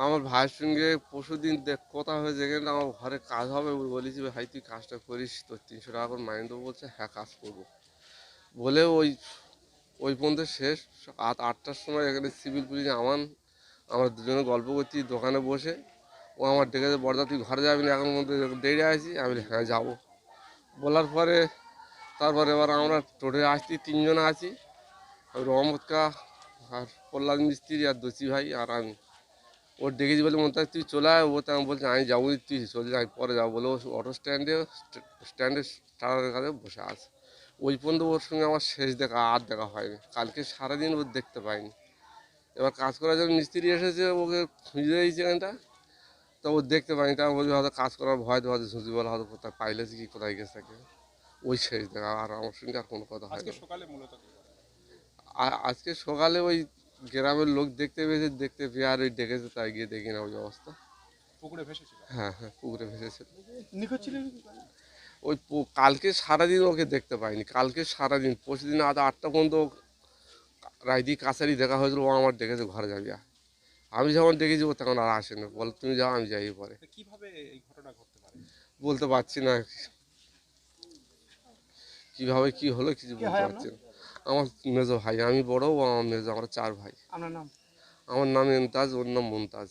আমার ভাইয়ের সঙ্গে পরশুদিন কথা হয়েছে, এখানে আমার ঘরে কাজ হবে বলেছি, ভাই তুই কাজটা করিস, তোর 300 টাকা করে মাইনে দেবো। বলছে হ্যাঁ কাজ করবো বলে ওই ওই পর্যন্ত শেষ। রাত 8টার সময় এখানে সিভিল পুলিশ আমরা দুজনে গল্প করছি দোকানে বসে। ও আমার ডেকেছে, বড়দা তুই ঘরে যাবি না এখন মধ্যে দেরি আছি? আমি বলি হ্যাঁ যাবো। বলার পরে তারপরে এবার আমরা টোটে আসছি, 3জন আছি, ওই রহমত কা আর প্রহ্লাদ মিস্ত্রি আর দোষী ভাই আর আমি। ওর ডেকেছি বলে মনে হয় তুই চলে আয়। ও তো আমি বলছি আমি যাবো, তুই চলে যাই পরে যাবো বলে ও অটো স্ট্যান্ডে টাওয়ারের কাছে বসে আছে। ওই পর্যন্ত ওর সঙ্গে আমার শেষ দেখা, আর দেখা হয়নি। কালকে সারাদিন ও দেখতে পাইনি। এবার কাজ করার জন্য মিস্ত্রি এসেছে, ওকে খুঁজে দিয়েছে এখানটা, তো ও দেখতে পাইনি। তা বলছি হয়তো কাজ করার ভয় তো হয়তো ঝুঁকি বলা, হয়তো কোথায় পাইলেছে কি কোথায় গেছে থাকে। ওই শেষ দেখা, আর আমার সঙ্গে আর কোনো কথা হয় আজকে না। সকালে মূলত কি ঘটনা? আজকে সকালে ওই গ্রামের লোক দেখতে পেয়েছে, দেখতে পেয়ে আর ওই ডেকেছে, তাই গিয়ে দেখি না ওই অবস্থা। পুকুরে ভেসেছিল। হ্যাঁ হ্যাঁ, পুকুরে ভেসেছিল। নিখোঁজ ছিলেন। ওই কালকে সারাদিন ওকে দেখতে পাইনি। কালকে সারাদিন, পরশুদিন আধ 8টা পর্যন্ত রাইদি কাছারি দেখা হয়েছিল। ও আমার ডেকেছে ঘরে যাবি আয়। আমি যখন ডেকেছি ও তখন আর আসেনি, বল তুমি যাও আমি যাই পরে। তা কিভাবে এই ঘটনা ঘটতে পারে? বলতে পারছি না কিভাবে কি হলো, কিছু কে বলতে হয় আপনার? পারছি না। আমার মেজো ভাই, আমি বড়, ও আমার মেজো, আমরা 4 ভাই। আপনার নাম? আমার নাম এমতাজ, ওর নাম মুমতাজ।